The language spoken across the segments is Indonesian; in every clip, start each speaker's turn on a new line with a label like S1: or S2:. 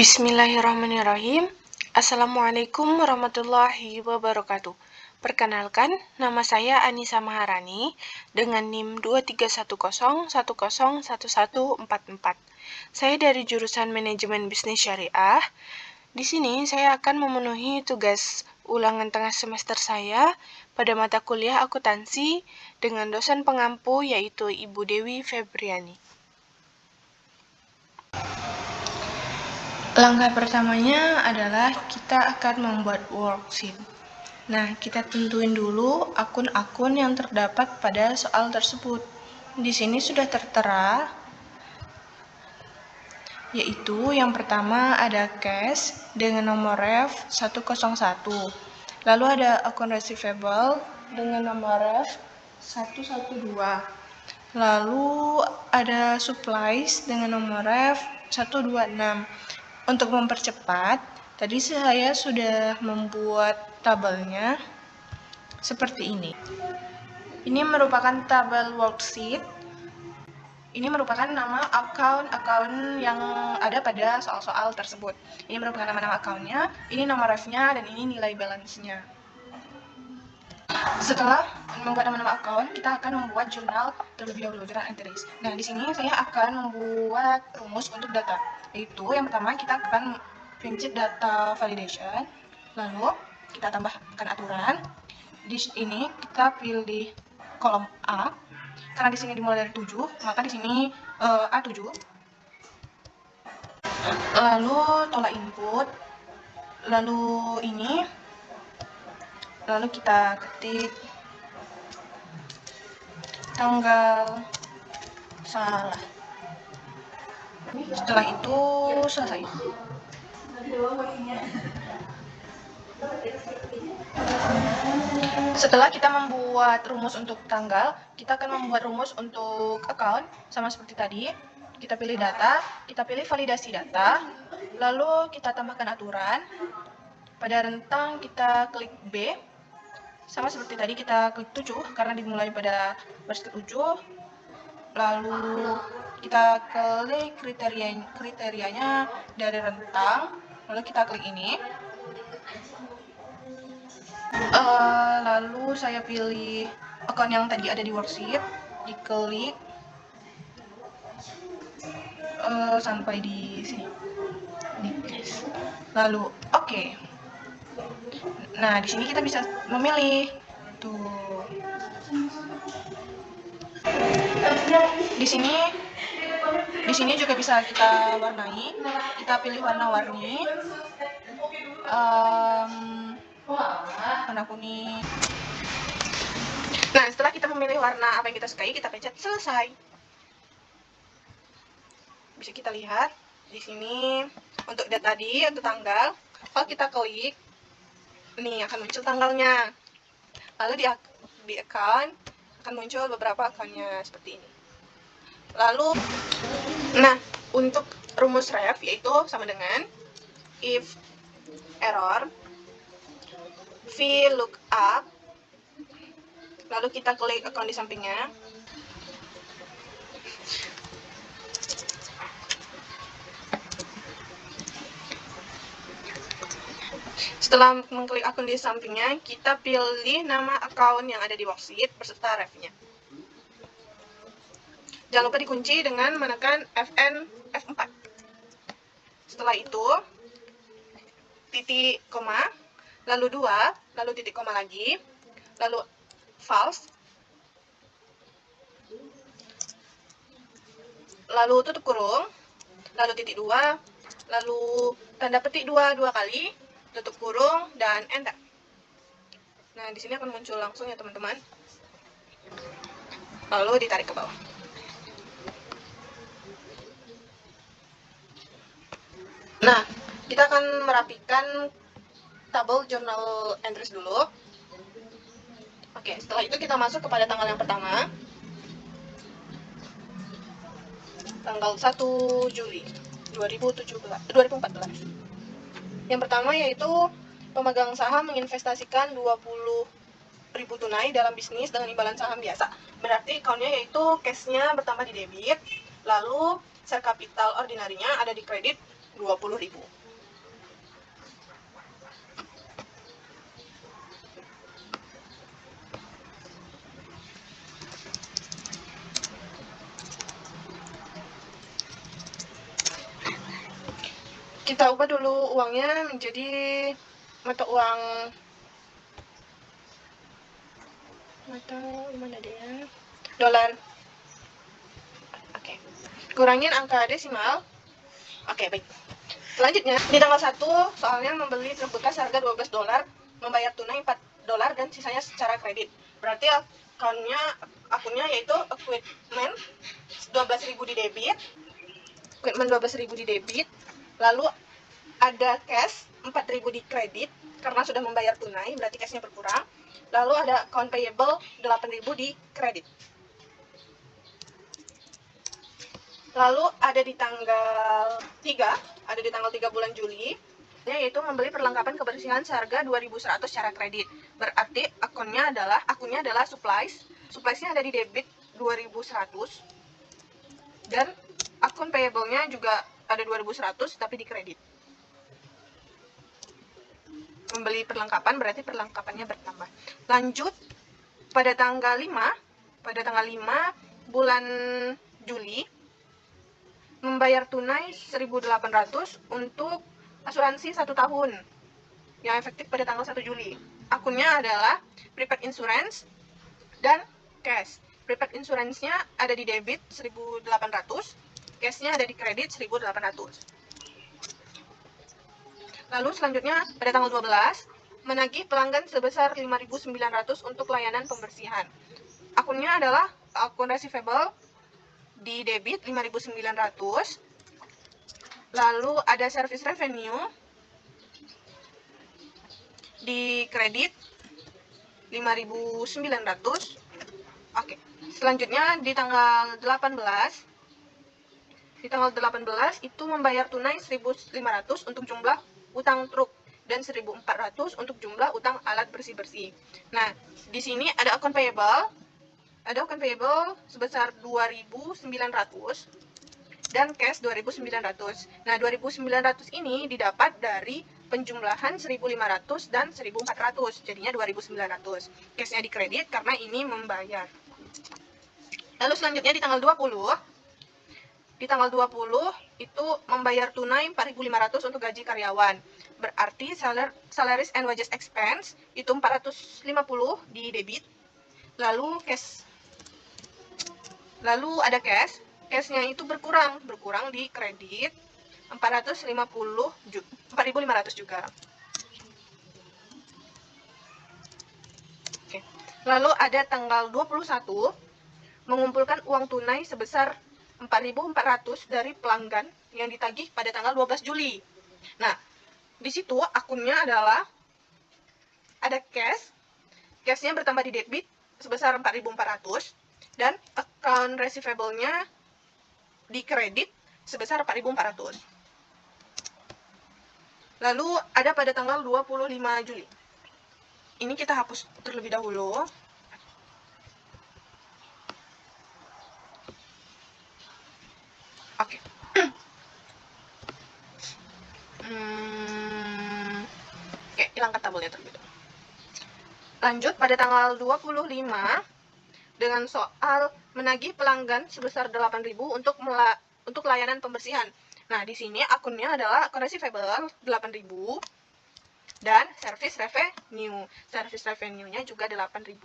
S1: Bismillahirrahmanirrahim. Assalamualaikum warahmatullahi wabarakatuh. Perkenalkan, nama saya Anissa Maharani dengan NIM 2310101144. Saya dari jurusan Manajemen Bisnis Syariah. Di sini saya akan memenuhi tugas ulangan tengah semester saya pada mata kuliah akuntansi dengan dosen pengampu yaitu Ibu Dewi Febriani. Langkah pertamanya adalah kita akan membuat worksheet. Nah, kita tentuin dulu akun-akun yang terdapat pada soal tersebut. Di sini sudah tertera, yaitu yang pertama ada cash dengan nomor ref 101. Lalu ada akun receivable dengan nomor ref 112. Lalu ada supplies dengan nomor ref 126. Untuk mempercepat, tadi saya sudah membuat tabelnya seperti ini. Ini merupakan tabel worksheet. Ini merupakan nama akun yang ada pada soal-soal tersebut. Ini merupakan nama akunnya, ini nomor refnya, dan ini nilai balance-nya. Setelah membuat nama-nama akun, kita akan membuat jurnal terlebih dahulu, journal entries. Nah, di sini saya akan membuat rumus untuk data. Yaitu yang pertama kita akan prinsip data validation, lalu kita tambahkan aturan. Di sini kita pilih kolom A, karena di sini dimulai dari 7, maka di sini A7. Lalu tolak input, lalu ini, lalu kita ketik tanggal salah. Setelah itu selesai. Setelah kita membuat rumus untuk tanggal, kita akan membuat rumus untuk account sama seperti tadi. Kita pilih data, kita pilih validasi data, lalu kita tambahkan aturan. Pada rentang kita klik B, sama seperti tadi kita klik 7 karena dimulai pada baris ke-7. Lalu kita klik kriterianya dari rentang, lalu kita klik ini. Lalu saya pilih akun yang tadi ada di worksheet, diklik sampai di sini, diklik. Lalu oke. Nah, di sini kita bisa memilih tuh. Di sini juga bisa kita warnai. Kita pilih warna-warni. Warna kuning. Nah, setelah kita memilih warna apa yang kita sukai, kita pencet selesai. Bisa kita lihat di sini untuk data tadi, untuk tanggal. Kalau kita klik, nih akan muncul tanggalnya. Lalu di account akan muncul beberapa akunnya seperti ini. Lalu, nah untuk rumus ref yaitu sama dengan if error VLOOKUP, lalu kita klik akun di sampingnya. Setelah mengklik akun di sampingnya, kita pilih nama akun yang ada di worksheet beserta refnya. Jangan lupa dikunci dengan menekan F4. Setelah itu, titik koma, lalu 2, lalu titik koma lagi, lalu false, lalu tutup kurung, lalu titik 2, lalu tanda petik 2 kali, tutup kurung, dan enter. Nah, di sini akan muncul langsung ya teman-teman. Lalu ditarik ke bawah. Nah, kita akan merapikan tabel journal entries dulu. Oke, setelah itu kita masuk kepada tanggal yang pertama. Tanggal 1 Juli 2014. Yang pertama yaitu pemegang saham menginvestasikan 20.000 tunai dalam bisnis dengan imbalan saham biasa. Berarti akunnya yaitu cash-nya bertambah di debit, lalu share capital ordinarinya ada di kredit, 20.000. Kita ubah dulu uangnya menjadi mata uang mana dia? Dolar. Oke. Kurangin angka desimal. Oke, baik. Selanjutnya, di tanggal 1, soalnya membeli truk bekas harga $12, membayar tunai $4 dan sisanya secara kredit. Berarti akunnya yaitu equipment 12.000 di debit. Equipment 12.000 di debit. Lalu ada cash 4.000 di kredit karena sudah membayar tunai, berarti cashnya berkurang. Lalu ada account payable 8.000 di kredit. Lalu ada di tanggal 3 bulan Juli, yaitu membeli perlengkapan kebersihan seharga 2.100 secara kredit. Berarti akunnya adalah supplies. Suppliesnya ada di debit 2.100 dan akun payable-nya juga ada 2.100 tapi di kredit. Membeli perlengkapan berarti perlengkapannya bertambah. Lanjut pada tanggal 5 bulan Juli, membayar tunai 1.800 untuk asuransi 1 tahun yang efektif pada tanggal 1 Juli. Akunnya adalah prepaid insurance dan cash. Prepaid insurance-nya ada di debit 1.800, cash-nya ada di kredit 1.800. Lalu selanjutnya pada tanggal 12, menagih pelanggan sebesar 5.900 untuk layanan pembersihan. Akunnya adalah akun receivable di debit 5.900. Lalu ada service revenue di kredit 5.900. Oke. Selanjutnya di tanggal 18 itu membayar tunai 1.500 untuk jumlah utang truk dan 1.400 untuk jumlah utang alat bersih-bersih. Nah, di sini ada akun payable sebesar 2.900 dan cash 2.900. Nah, 2.900 ini didapat dari penjumlahan 1.500 dan 1.400, jadinya 2.900. Cashnya di kredit karena ini membayar. Lalu selanjutnya di tanggal 20 itu membayar tunai 4.500 untuk gaji karyawan. Berarti salaries and wages expense itu 450 di debit. Lalu ada cash. Cashnya itu berkurang di kredit 4.500 juga. Oke. Lalu ada tanggal 21 mengumpulkan uang tunai sebesar 4.400 dari pelanggan yang ditagih pada tanggal 12 Juli. Nah, di situ akunnya adalah ada cashnya bertambah di debit sebesar 4.400 dan account receivable-nya di kredit sebesar 4.400. Lalu ada pada tanggal 25 Juli. Ini kita hapus terlebih dahulu. Oke. Oke, hilangkan tabelnya terlebih dahulu. Lanjut pada tanggal 25 dengan soal menagih pelanggan sebesar 8.000 untuk layanan pembersihan. Nah, di sini akunnya adalah akun receivable 8.000 dan service revenue. Service revenue-nya juga 8.000.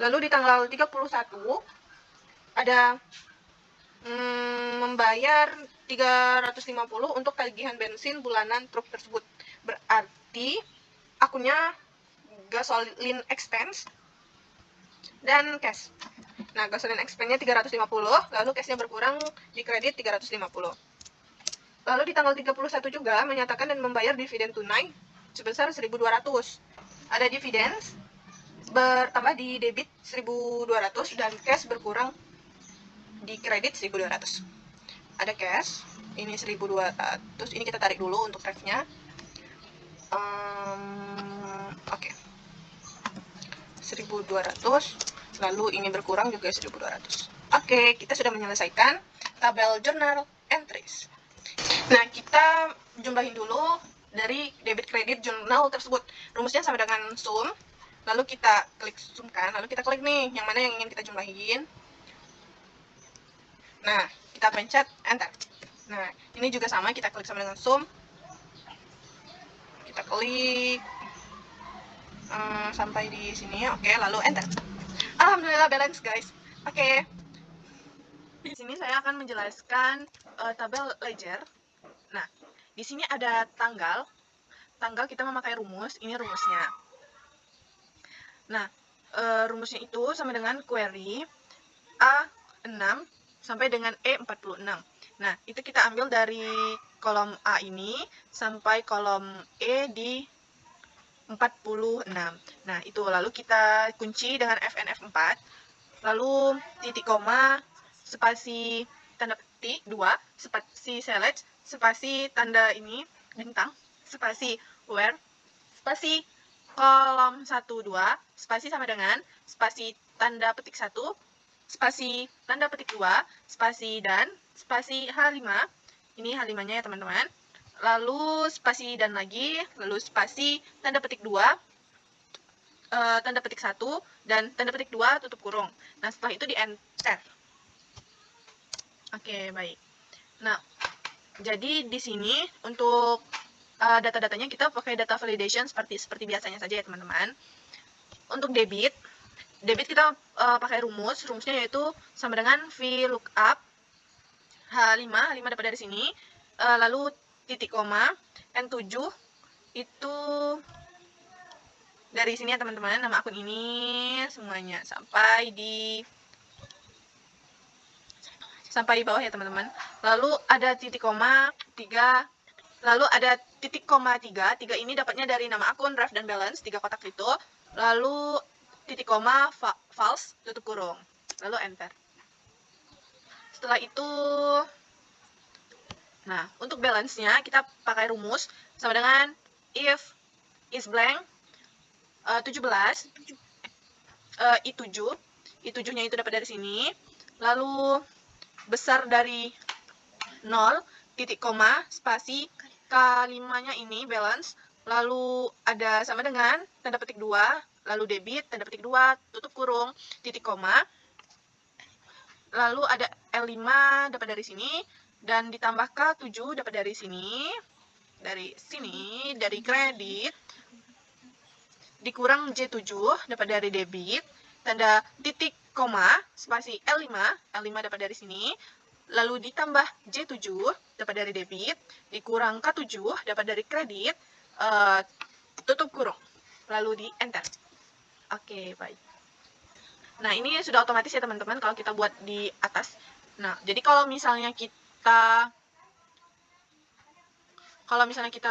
S1: Lalu di tanggal 31 ada membayar 350 untuk tagihan bensin bulanan truk tersebut. Berarti akunnya gasoline expense dan cash. Nah, gasoline expense-nya 350, lalu cashnya berkurang di kredit 350. Lalu di tanggal 31 juga menyatakan dan membayar dividen tunai sebesar 1.200. Ada dividen bertambah di debit 1.200 dan cash berkurang di kredit 1.200. Ada cash, ini 1.200. Ini kita tarik dulu untuk ref-nya. Oke. 1.200. Lalu ini berkurang juga 1.200. Oke, kita sudah menyelesaikan tabel jurnal. entries. Nah, kita jumlahin dulu dari debit kredit jurnal tersebut. Rumusnya sama dengan sum, lalu kita klik sumkan, lalu kita klik nih yang mana yang ingin kita jumlahin. Nah, kita pencet enter. Nah, ini juga sama, kita klik sama dengan sum, kita klik sampai di sini, oke, lalu enter. Alhamdulillah balance guys. Oke. Di sini saya akan menjelaskan tabel ledger. Nah, di sini ada tanggal kita memakai rumus, ini rumusnya. Nah, rumusnya itu sama dengan query A6 sampai dengan E46. Nah, itu kita ambil dari kolom A ini sampai kolom E di 46. Nah, itu lalu kita kunci dengan FNF4, lalu titik koma, spasi tanda petik 2, spasi select, spasi tanda ini bintang, spasi where, spasi kolom 1 2, spasi sama dengan spasi tanda petik 1, spasi tanda petik 2, spasi dan spasi H5. Ini H5-nya ya teman-teman. Lalu spasi dan lagi, lalu spasi tanda petik 2, tanda petik 1 dan tanda petik 2 tutup kurung. Nah, setelah itu di enter. Oke, baik. Nah, jadi di sini untuk data-datanya kita pakai data validation seperti biasanya saja ya teman-teman. Untuk debit kita pakai rumusnya yaitu sama dengan VLOOKUP H5 dapat dari sini, lalu titik koma, N7 itu dari sini ya teman-teman, nama akun ini semuanya sampai di bawah ya teman-teman. Lalu ada titik koma 3, lalu ada titik koma 3 ini dapatnya dari nama akun, ref dan balance, 3 kotak itu. Lalu titik koma false tutup kurung, lalu enter. Setelah itu, nah untuk balance-nya kita pakai rumus sama dengan if is blank 17 I7-nya itu dapat dari sini, lalu besar dari 0, titik koma, spasi, K5-nya ini balance, lalu ada sama dengan tanda petik 2, lalu debit, tanda petik 2, tutup kurung, titik koma, lalu ada L5 dapat dari sini, dan ditambah K7 dapat dari sini, dari kredit, dikurang J7 dapat dari debit, tanda titik koma, spasi L5 dapat dari sini, lalu ditambah J7 dapat dari debit, dikurang K7 dapat dari kredit, tutup kurung, lalu di enter. Oke, baik. Nah, ini sudah otomatis ya teman-teman kalau kita buat di atas. Nah, jadi kalau misalnya kita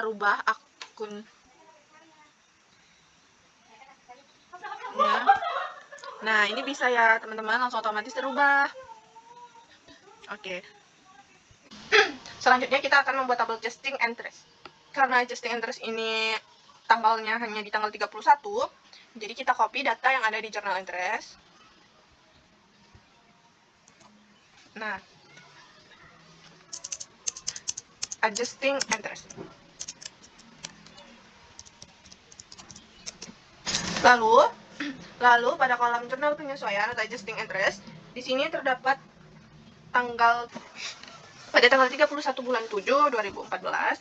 S1: rubah akun ya. Nah, ini bisa ya teman-teman, langsung otomatis terubah. Oke. Selanjutnya kita akan membuat tabel adjusting interest. Karena adjusting interest ini tanggalnya hanya di tanggal 31, jadi kita copy data yang ada di journal interest. Nah, adjusting interest. Lalu pada kolom jurnal penyesuaian atau adjusting interest, di sini terdapat pada tanggal 31 bulan 7 2014.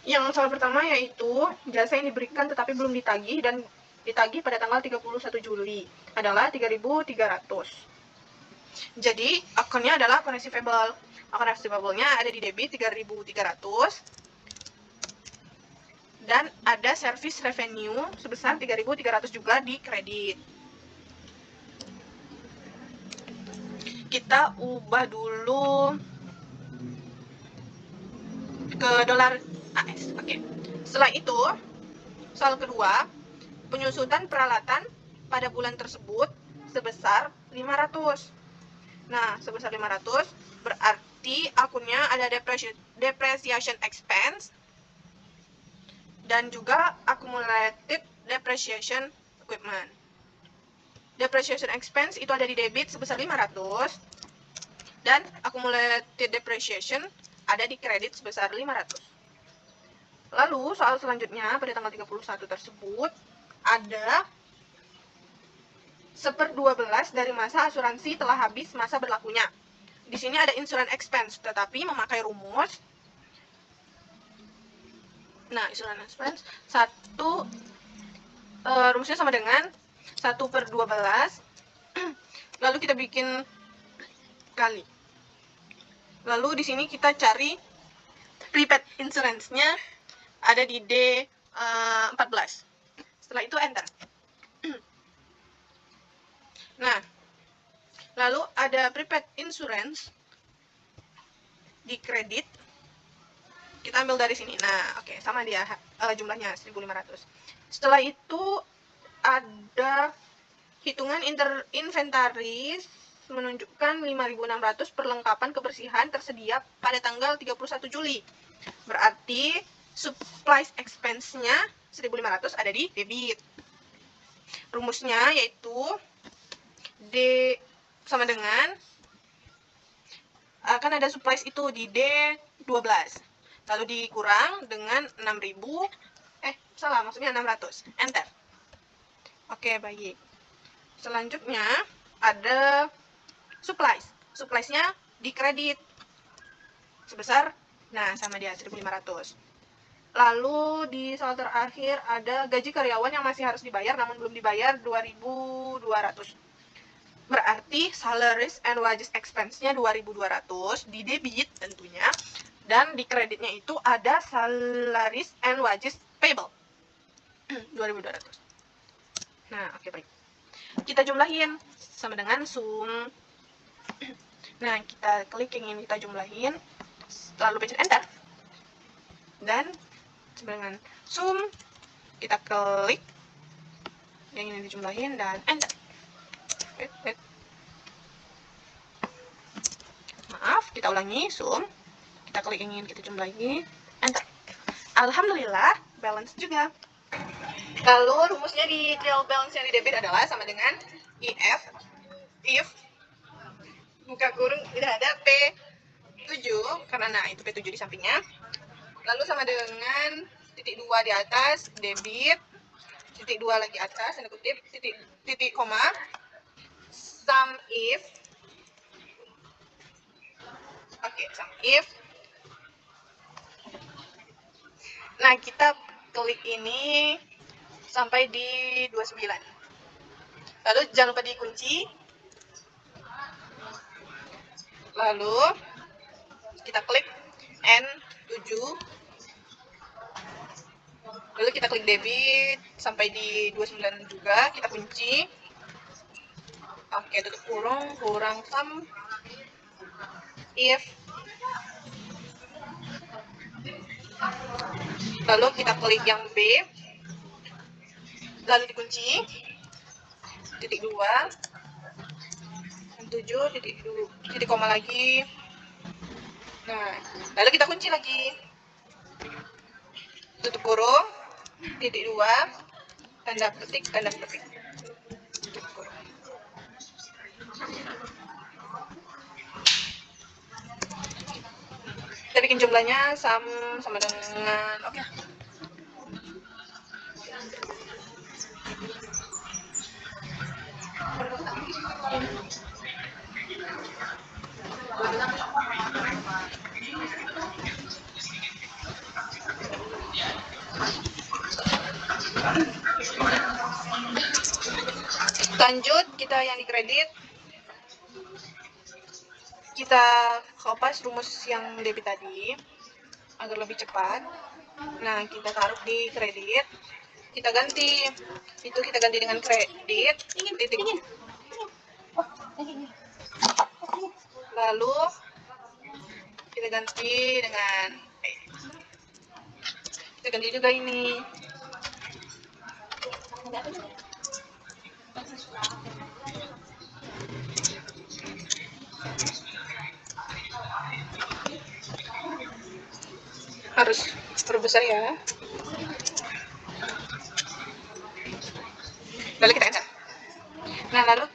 S1: Yang soal pertama yaitu jasa yang diberikan tetapi belum ditagih dan ditagih pada tanggal 31 Juli adalah 3.300. Jadi akunnya adalah akun receivable. Akun receivable-nya ada di debit 3.300 dan ada service revenue sebesar 3.300 juga di kredit. Kita ubah dulu ke dolar AS. Oke. Setelah itu, soal kedua, penyusutan peralatan pada bulan tersebut sebesar 500. Nah, sebesar 500 berarti akunnya ada depreciation expense dan juga accumulated depreciation equipment. depreciation expense itu ada di debit sebesar 500 dan accumulated depreciation ada di kredit sebesar 500. Lalu soal selanjutnya pada tanggal 31 tersebut ada 1/12 dari masa asuransi telah habis masa berlakunya. Di sini ada insurance expense, tetapi memakai rumus. Nah, insurance expense rumusnya sama dengan 1/12. Lalu kita bikin kali. Lalu di sini kita cari prepaid insurance-nya ada di D14. Setelah itu enter. Nah, lalu ada prepaid insurance di kredit. Kita ambil dari sini. Nah, oke, sama dia jumlahnya 1.500. Setelah itu ada hitungan inventaris menunjukkan 5.600 perlengkapan kebersihan tersedia pada tanggal 31 Juli. Berarti supplies expense-nya 1.500 ada di debit. Rumusnya yaitu D sama dengan akan ada supplies itu di D12. Lalu dikurang dengan 600. Enter. Oke, baik. Selanjutnya ada supplies. Supplies-nya di kredit sebesar sama dia 1.500. Lalu di soal terakhir ada gaji karyawan yang masih harus dibayar namun belum dibayar 2.200. Berarti salaries and wages expense-nya 2.200 di debit tentunya, dan di kreditnya itu ada salaries and wages payable 2.200. Nah, oke, baik. Kita jumlahin sama dengan sum. Nah, kita klik yang ingin kita jumlahin, lalu pencet enter. Dan sama dengan sum, kita klik yang ingin dijumlahin dan enter. Maaf, kita ulangi, sum, kita klik yang ingin kita jumlahi, enter. Alhamdulillah, balance juga. Lalu rumusnya di trial balance yang di debit adalah sama dengan if buka kurung tidak ada P7, karena itu P7 di sampingnya. Lalu sama dengan titik 2 di atas, debit, titik 2 lagi atas, tanda kutip, titik koma, sum if. Oke, sum if. Nah, kita klik ini sampai di 29. Lalu jangan lupa dikunci. Lalu kita klik N7. Lalu kita klik debit sampai di 29 juga, kita kunci. Oke, tutup kurang sum if. Lalu kita klik yang B, lalu dikunci, titik 2, 7, titik koma lagi. Nah, lalu kita kunci lagi, tutup kurung, titik 2, tanda petik. Kita bikin jumlahnya sama dengan oke. Lanjut, kita yang di kredit, kita kopas rumus yang debit tadi agar lebih cepat. Nah, kita taruh di kredit, kita ganti dengan kredit titik. Lalu kita ganti dengan kita ganti juga ini. Harus perbesar ya. Lalu kita enter. Nah, lalu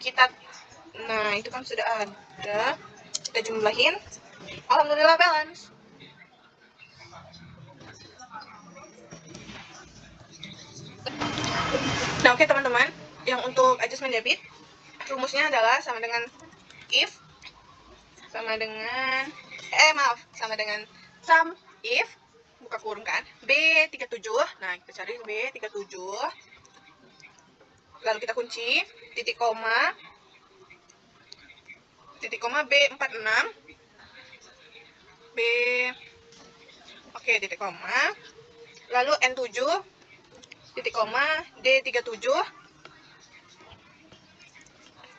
S1: itu kan sudah ada, kita jumlahin, alhamdulillah balance. Nah, oke teman-teman, yang untuk adjustment debit, rumusnya adalah sama dengan if, sama dengan sum if, buka kurung kan, B37, nah kita cari B37, lalu kita kunci, titik koma B46, titik koma, lalu N7, titik koma, D37,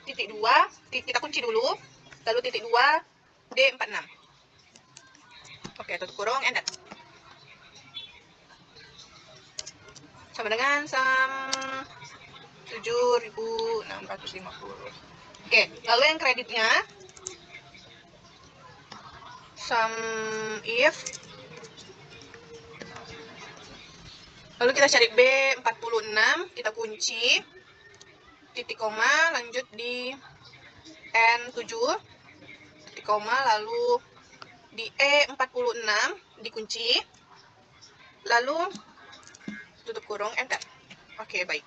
S1: titik 2, kita kunci dulu, lalu titik 2, D46. Oke, tutup kurung, enter. Sama dengan sum 7.650. Oke, lalu yang kreditnya sum if, lalu kita cari B46, kita kunci, titik koma, lanjut di N7, titik koma, lalu di E46 dikunci, lalu tutup kurung, enter. Oke, baik.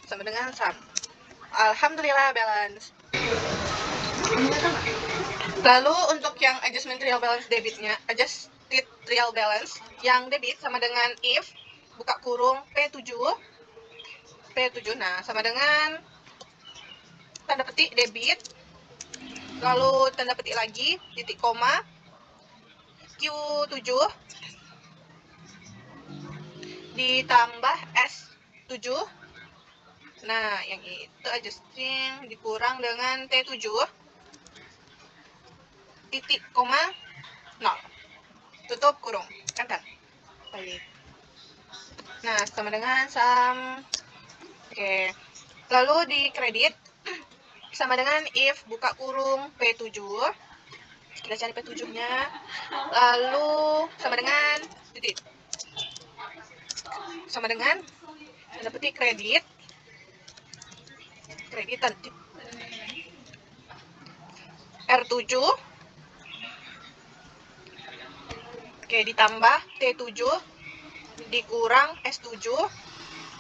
S1: Sama dengan sum. Alhamdulillah balance. Lalu untuk yang adjustment real balance debitnya, adjusted real balance yang debit sama dengan if, buka kurung P7, nah sama dengan tanda petik debit, lalu tanda petik lagi, titik koma, Q7 ditambah S7. Nah, yang itu adjusting dikurang dengan T7, titik koma 0. Tutup kurung, enter. Baik. Nah, sama dengan sum. Oke. Lalu di kredit sama dengan if, buka kurung P7. Kita cari P7-nya. Lalu sama dengan titik. Sama dengan tanda petik kreditan R7, oke, ditambah T7 dikurang S7,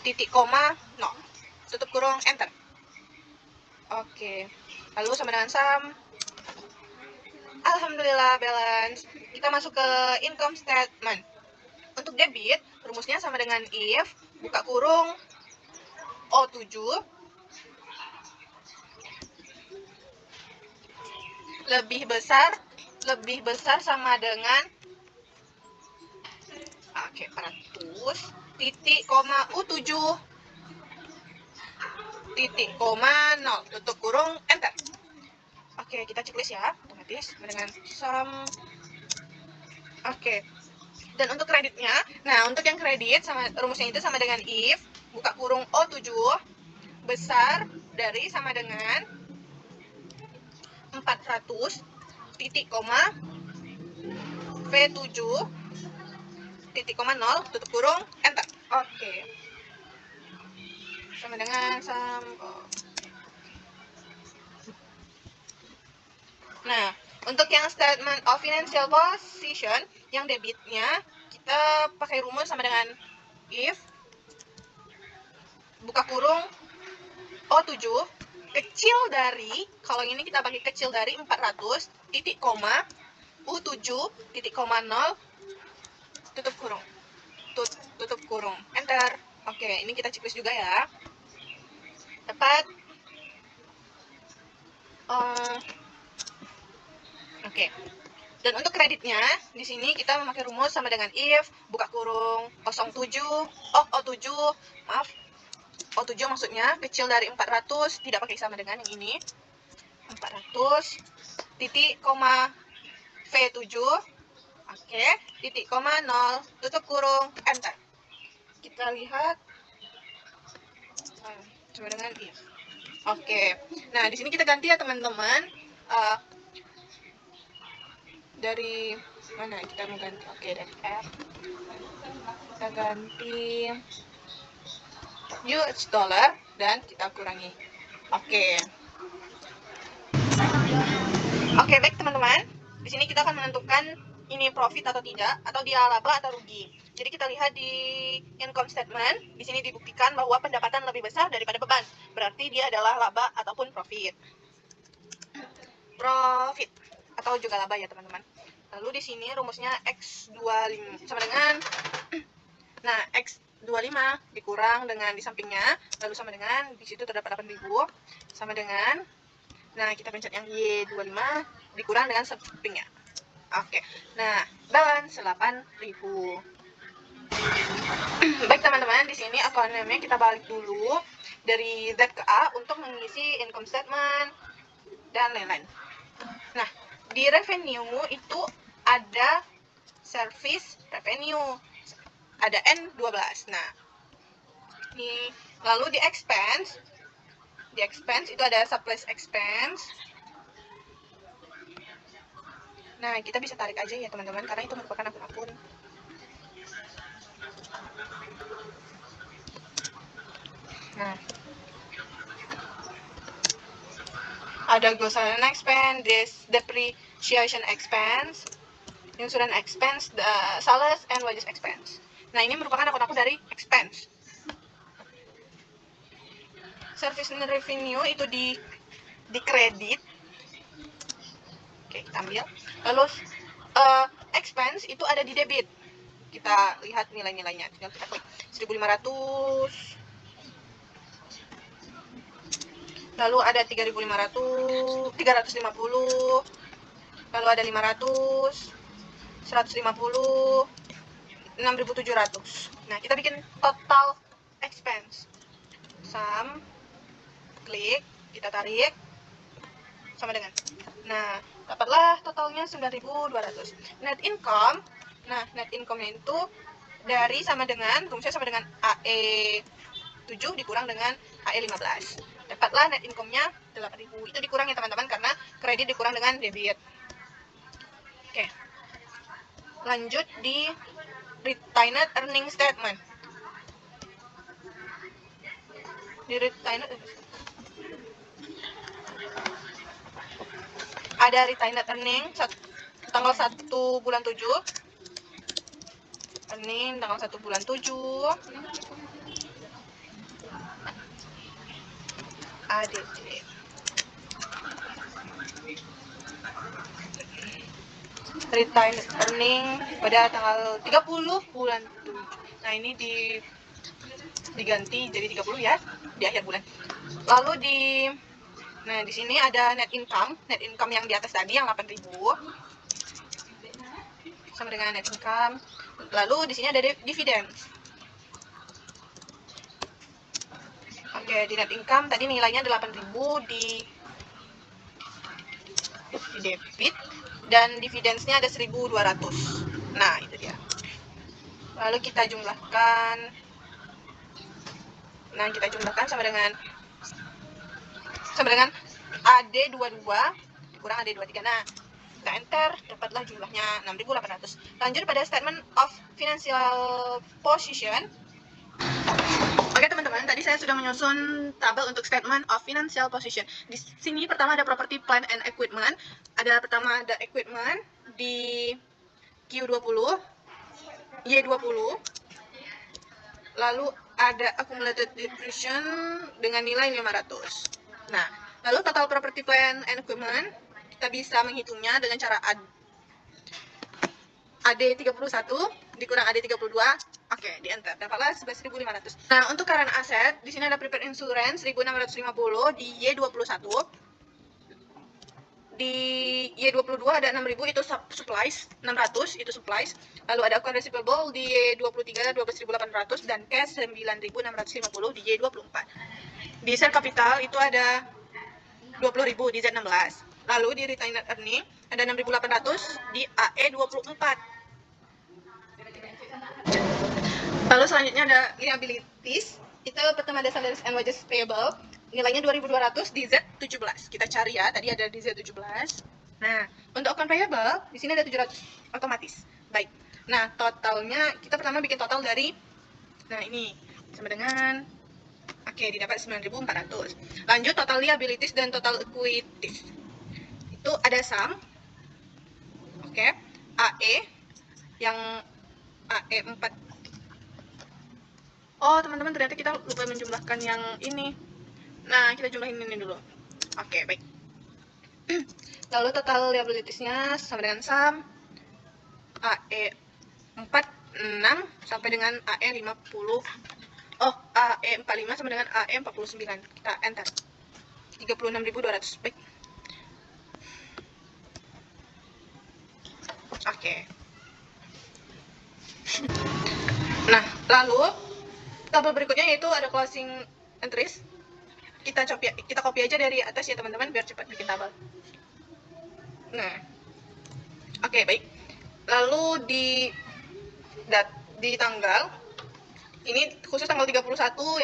S1: titik koma 0. Tutup kurung, enter. Oke, lalu sama dengan sum. Alhamdulillah balance. Kita masuk ke income statement. Untuk debit, rumusnya sama dengan if, buka kurung O7, lebih besar sama dengan 400, titik koma U7, titik koma 0, tutup kurung, enter. Oke, kita checklist ya, otomatis sama dengan sum. Oke, dan untuk kreditnya, nah untuk yang kredit sama rumusnya itu sama dengan if, buka kurung O7, besar dari sama dengan 400, titik koma V7, titik koma 0, tutup kurung, enter. Oke, sama dengan sum. Nah, untuk yang statement of financial position, yang debitnya kita pakai rumus sama dengan if, buka kurung O7, kecil dari, kalau ini kita pakai kecil dari 400, titik koma U7, titik koma 0, tutup kurung. Tutup kurung, enter. Oke, ini kita checklist juga ya. Tepat. Oke. Dan untuk kreditnya, di sini kita memakai rumus sama dengan if, buka kurung O7, maaf, O7 maksudnya kecil dari 400, tidak pakai sama dengan yang ini. 400, titik koma V7, oke, titik koma 0, tutup kurung, enter. Kita lihat sama dengan if. Oke. Nah, di sini kita ganti ya teman-teman. Dari mana kita mau ganti? Oke, dari F kita ganti US dollar dan kita kurangi. Oke. Oke, baik teman-teman. Di sini kita akan menentukan ini profit atau tidak, atau dia laba atau rugi. Jadi kita lihat di income statement, di sini dibuktikan bahwa pendapatan lebih besar daripada beban. Berarti dia adalah laba ataupun profit. Profit atau juga laba ya teman-teman. Lalu di sini rumusnya X25 sama dengan nah, X25 dikurang dengan di sampingnya, lalu sama dengan di situ terdapat 8.000 sama dengan kita pencet yang Y25 dikurang dengan sampingnya. Oke. Nah, balance 8.000. Baik teman-teman, di sini akunnya kita balik dulu dari Z ke A untuk mengisi income statement dan lain-lain. Nah, di revenue itu ada service revenue, ada N12. Nah, ini lalu di expense itu ada supplies expense. Nah, kita bisa tarik aja ya teman-teman, karena itu merupakan akun-akun. Nah, ada gross expense, depreciation expense, insurance expense, sales and wages expense. Nah, ini merupakan akun-akun dari expense. Service revenue itu di kredit. Oke, kita ambil. Lalu expense itu ada di debit. Kita lihat nilai-nilainya. Tinggal kita klik 1.500. Lalu ada 3.500, 350. Lalu ada 500, 150, 6.700. Nah, kita bikin total expense. Sum, klik, kita tarik, sama dengan. Nah, dapatlah totalnya 9.200. Net income, nah net income-nya itu dari sama dengan, rumusnya sama dengan AE 7 dikurang dengan AE 15. Dapatlah net income-nya 8.000. Itu dikurang ya teman-teman, karena kredit dikurang dengan debit. Oke. Lanjut di retained earning statement. Di retained ada retained earning tanggal 1 bulan 7. Earning tanggal 1 bulan 7. ADC. Retained earning pada tanggal 30 bulan 7. Nah, ini diganti jadi 30 ya, di akhir bulan. Lalu di sini ada net income yang di atas tadi yang 8.000 sama dengan net income. Lalu di sini ada dividen. Oke, di net income tadi nilainya 8.000 di debit, dan dividends-nya ada 1.200. Nah, itu dia. Lalu kita jumlahkan. Nah, kita jumlahkan sama dengan AD22 kurang AD23. Nah, kita enter, dapatlah jumlahnya 6.800. Lanjut pada statement of financial position. Oke teman-teman, tadi saya sudah menyusun tabel untuk statement of financial position. Di sini pertama ada property, plant and equipment. Pertama ada equipment di Q20, Y20. Lalu ada accumulated depreciation dengan nilai 500. Nah, lalu total property, plant and equipment kita bisa menghitungnya dengan cara AD31 dikurang AD32. Oke, di enter. Dapatlah 11.500. Nah, untuk current asset, di sini ada prepaid insurance 1.650 di Y21. Di Y22 ada 6.000 itu supplies, 600 itu supplies. Lalu ada account receivable di Y23 12.800 dan cash 9.650 di Y24. Di share capital itu ada 20.000 di Z16. Lalu di retained earning ada 6.800 di AE24. Lalu selanjutnya ada liabilities. Itu pertama ada salaries and wages payable. Nilainya 2.200 di Z17. Kita cari ya, tadi ada di Z17. Nah, untuk account payable, di sini ada 700 otomatis. Baik. Nah, totalnya, kita pertama bikin total dari, nah ini, sama dengan Oke, didapat 9.400. Lanjut total liabilities dan total equities. Itu ada sum. Oke, AE yang AE 4. Oh, teman-teman, ternyata kita lupa menjumlahkan yang ini. Nah, kita jumlahin ini dulu. Oke, baik. Lalu total liabilitiesnya sama dengan sum AE 46 sampai dengan AE 50. Oh, AE 45 sama dengan AE 49. Kita enter. 36.200. Baik. Oke. Nah, lalu tabel berikutnya yaitu ada closing entries. Kita copy aja dari atas ya teman-teman biar cepat bikin tabel. Nah. Oke, baik. Lalu di tanggal ini khusus tanggal 31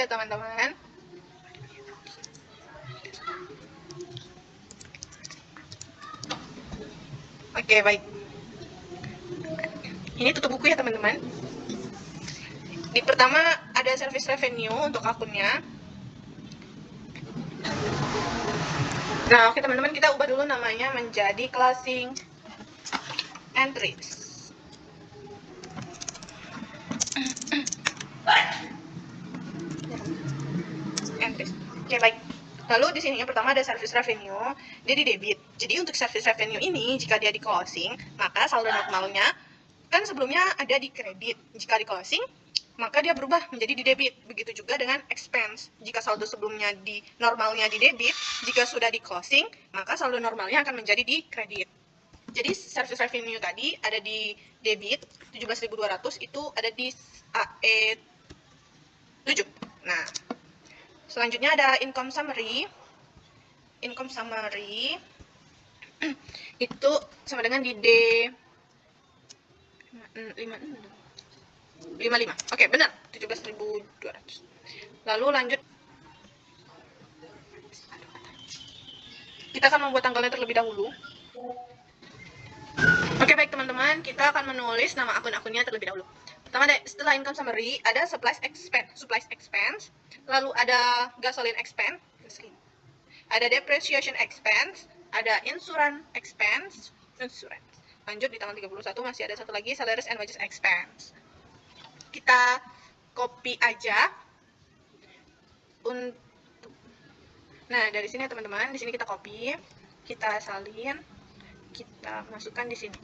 S1: ya teman-teman. Oke, baik. Ini tutup buku ya teman-teman. Di pertama ada service revenue untuk akunnya. Nah, oke teman-teman, kita ubah dulu namanya menjadi closing entries. Entries. Oke, baik. Lalu di sini yang pertama ada service revenue, dia di debit. Jadi untuk service revenue ini jika dia di closing, maka saldo normalnya kan sebelumnya ada di kredit. Jika di closing, maka dia berubah menjadi di debit. Begitu juga dengan expense. Jika saldo sebelumnya normalnya di debit, jika sudah di closing, maka saldo normalnya akan menjadi di kredit. Jadi service revenue tadi ada di debit 17.200, itu ada di AE 7. Nah, selanjutnya ada income summary. Income summary itu sama dengan di D 55. Oke, benar. 17.200. Lalu lanjut. Kita akan membuat tanggalnya terlebih dahulu. Oke, baik teman-teman, kita akan menulis nama akun-akunnya terlebih dahulu. Pertama, setelah income summary ada supplies expense, lalu ada gasoline expense, ada depreciation expense, ada insurance expense. Lanjut di tanggal 31 masih ada satu lagi, salaries and wages expense. Kita copy aja untuk. Nah, dari sini ya teman-teman, di sini kita copy, kita salin, kita masukkan di sini.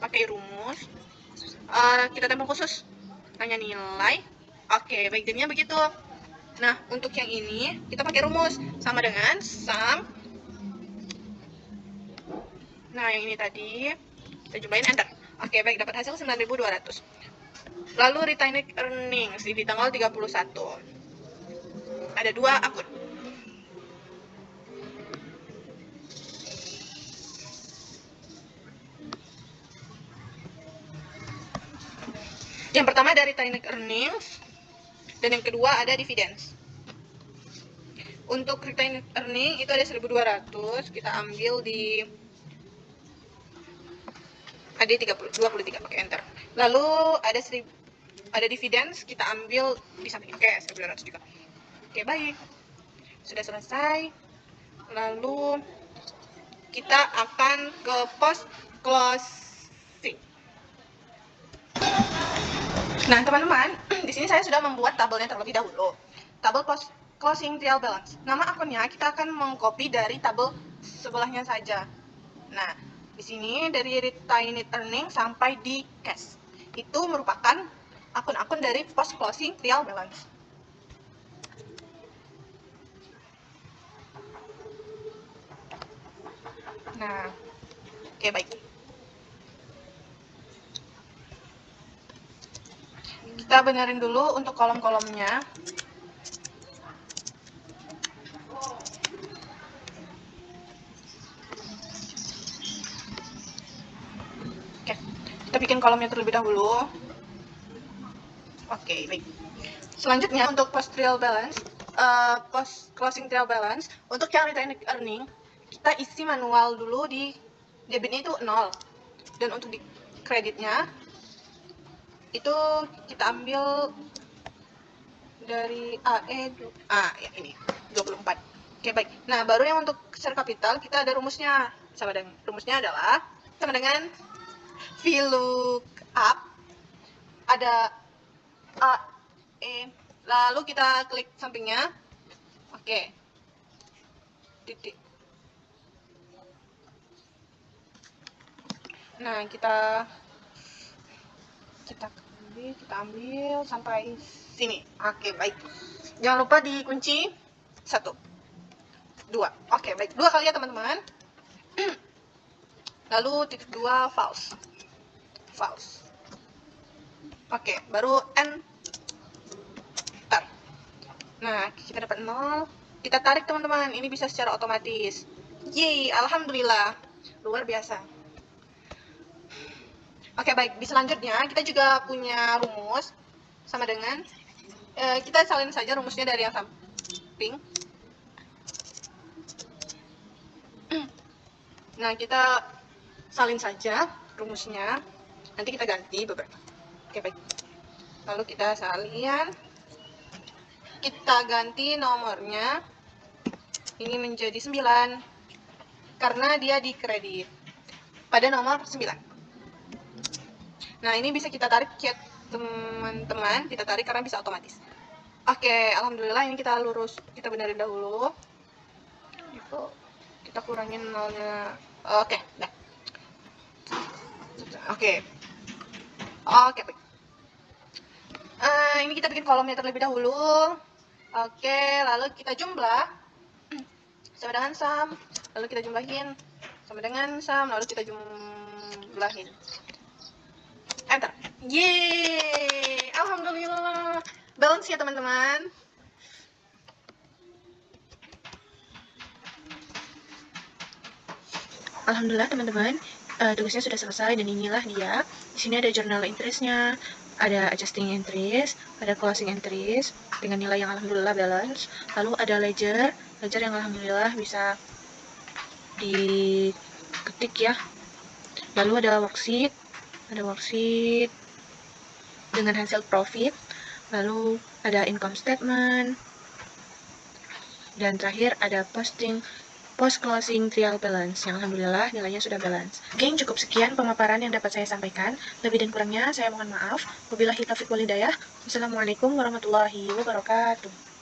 S1: Pakai rumus. Kita tempel khusus, hanya nilai. Oke, baik, jadinya begitu. Nah, untuk yang ini kita pakai rumus sama dengan sum. Nah, yang ini tadi kita jumlahin, enter. Oke, baik, dapat hasil 9.200. Lalu retained earnings di tanggal 31. Ada 2 akun. Yang pertama ada retained earnings dan yang kedua ada dividends. Untuk retained earning itu ada 1.200, kita ambil di AD23, pakai enter. Lalu ada dividends, kita ambil di samping. Oke, 1.200 juga. Oke, baik. Sudah selesai. Lalu kita akan ke post closing. Nah, teman-teman, di sini saya sudah membuat tabelnya terlebih dahulu. Tabel post closing trial balance. Nama akunnya kita akan mengcopy dari tabel sebelahnya saja. Nah, di sini dari retained earning sampai di cash. Itu merupakan akun-akun dari post closing trial balance. Nah, oke, baik. Kita benerin dulu untuk kolom-kolomnya. Oke, kita bikin kolomnya terlebih dahulu. Oke, baik. Selanjutnya untuk post trial balance, post closing trial balance, untuk yang retained earning, kita isi manual dulu. Di debitnya itu 0, dan untuk di kreditnya itu kita ambil dari AE ya ini 24. Oke, baik. Nah, baru yang untuk share capital kita ada rumusnya. Rumusnya adalah sama dengan VLOOKUP ada AE, lalu kita klik sampingnya. Oke. Titik. Nah, kita ambil sampai sini. Oke, baik. Jangan lupa dikunci 1, 2. Oke, baik. 2 kali ya, teman-teman. Lalu titik 2 false. Oke, baru enter. Nah, kita dapat 0. Kita tarik, teman-teman. Ini bisa secara otomatis. Yeay, alhamdulillah. Luar biasa. Oke, baik. Di selanjutnya, kita juga punya rumus sama dengan kita salin saja rumusnya dari yang samping. Nah, kita salin saja rumusnya. Nanti kita ganti beberapa. Oke, baik. Lalu kita salin. Kita ganti nomornya. Ini menjadi 9. Karena dia dikredit pada nomor 9. Nah, ini bisa kita tarik ya, teman-teman. Kita tarik karena bisa otomatis. Oke, alhamdulillah ini kita benerin dahulu. Itu kita kurangin nolnya. Oke, dah. Oke, baik. Ini kita bikin kolomnya terlebih dahulu. Oke, lalu kita jumlah sama dengan sum. Lalu kita jumlahin sama dengan sum. Lalu kita jumlahin. Enter. Yeay, alhamdulillah. Balance ya, teman-teman. Alhamdulillah, teman-teman. Tugasnya sudah selesai dan inilah dia. Di sini ada journal entries-nya, ada adjusting entries, ada closing entries dengan nilai yang alhamdulillah balance. Lalu ada ledger yang alhamdulillah bisa diketik ya. Lalu ada worksheet dengan hasil profit. Lalu ada income statement. Dan terakhir ada post closing trial balance yang alhamdulillah nilainya sudah balance. Oke, cukup sekian pemaparan yang dapat saya sampaikan. Lebih dan kurangnya saya mohon maaf. Wabillahi taufiq wal hidayah. Wassalamualaikum warahmatullahi wabarakatuh.